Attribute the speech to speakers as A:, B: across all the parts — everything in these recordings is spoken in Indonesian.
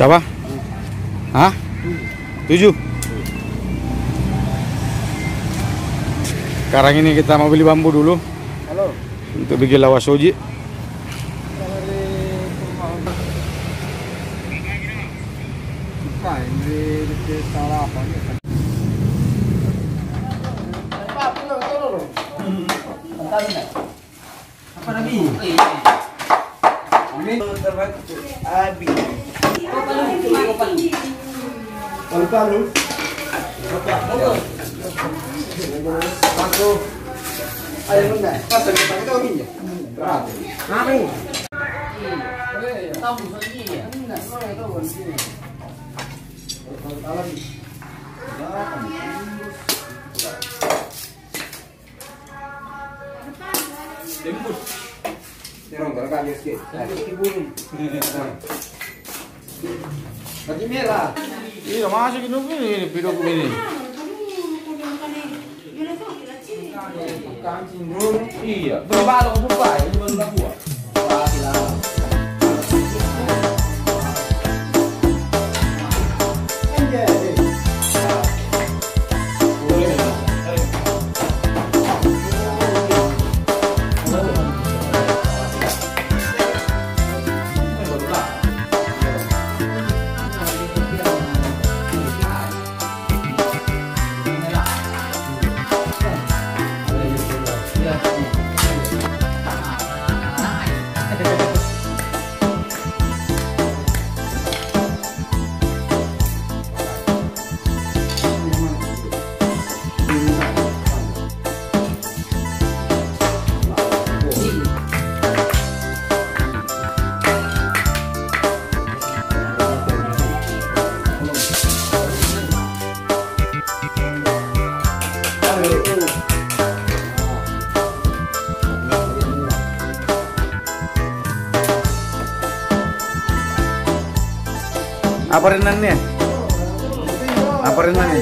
A: Siapa? Hah? 7. Sekarang ini kita mau beli bambu dulu.
B: Halo.
A: Untuk bikin lasugi.
B: Apa lagi? Ini terbuat abi. Palu. Aku. Ayo bunda. Pasal kita itu minyak. Mami. Tahu lagi ya. Enggak, tahu lagi. Kalau Dembus. Terong berkali sikit. Dibunuh. Bagi merah.
A: Iya, masih ini video ini.
B: Kancing bro.
A: Iya.
B: Berapa lo buka? Ini baru laku. Wah, hilang.
A: Apa renangnya? Apa renangnya?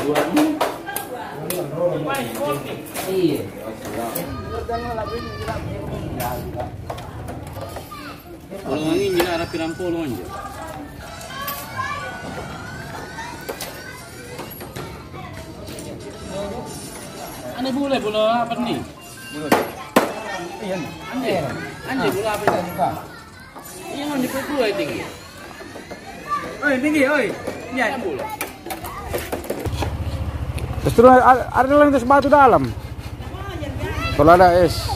B: Iya.
C: Kalau angin jadi arah pirampolo aja. Ane boleh bola apa nih?
B: Iya.
C: Anjir bola apa ini? Iya kan di perut dua tinggi.
B: Oi, tinggi, oi. Iya.
C: Bola.
A: Justru ada lantas batu dalam. Kalau ada es.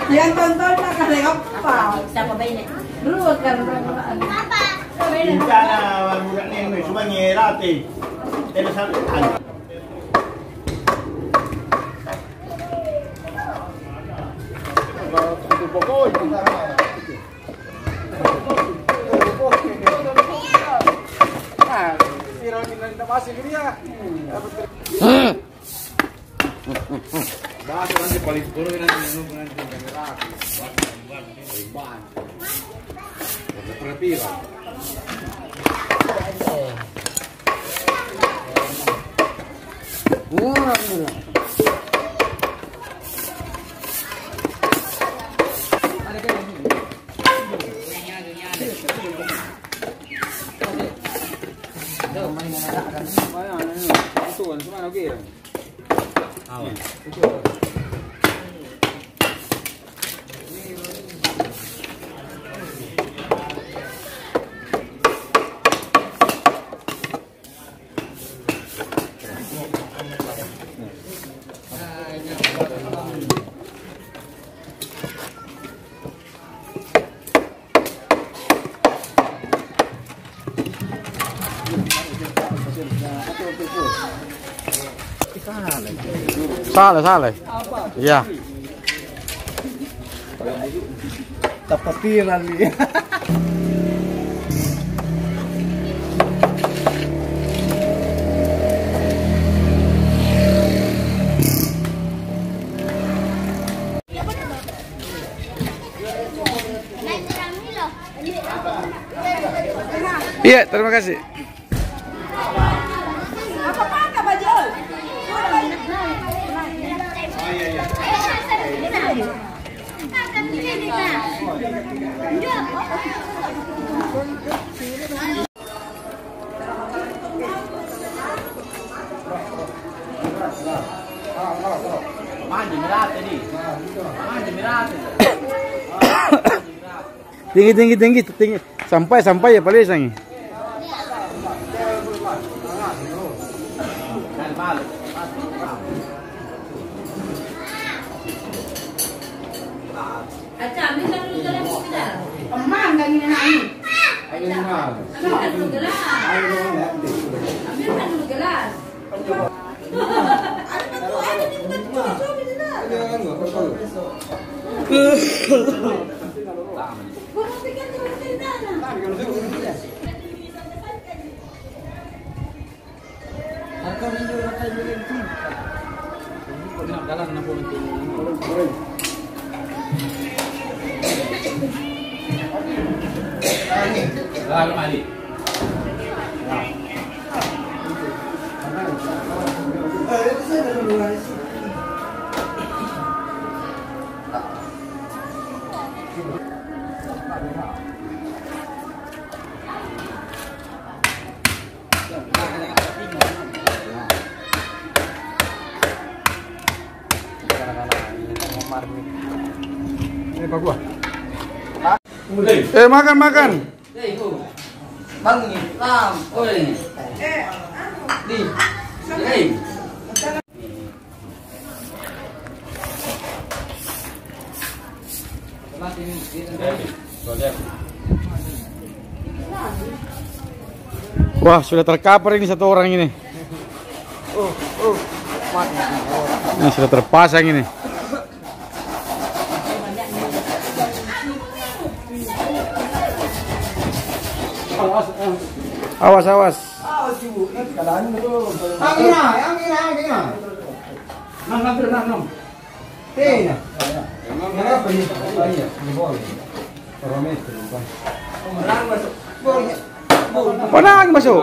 D: Yang tonton nak kali apa?
E: Siapa bayi?
D: Dulu kan
E: Apa?
F: Minta na budak ni may sumanyera te. Pero sa
A: Bahasa nanti paling buruk nanti kamera. Ban. Perhatian. Salah. Iya.
B: Tapatiran ni.
A: Iya, terima kasih.
D: apa baju?
A: Tinggi. Sampai ya paling sangi.
D: Emang enggak gini nak ini.
A: Ayo
D: Ambilkan dulu gelas. Ambilkan dulu gelas. Ada di bukan suami gelas. Perhatikan dulu dari sana.
C: Lalu mali.
A: Ini apa gua? Makan.
B: Bang ni, lam, oi. Di. Hei.
A: Wah, sudah terkapar ini satu orang ini. Ini sudah terpasang ini. Awas, awas. Panang masuk.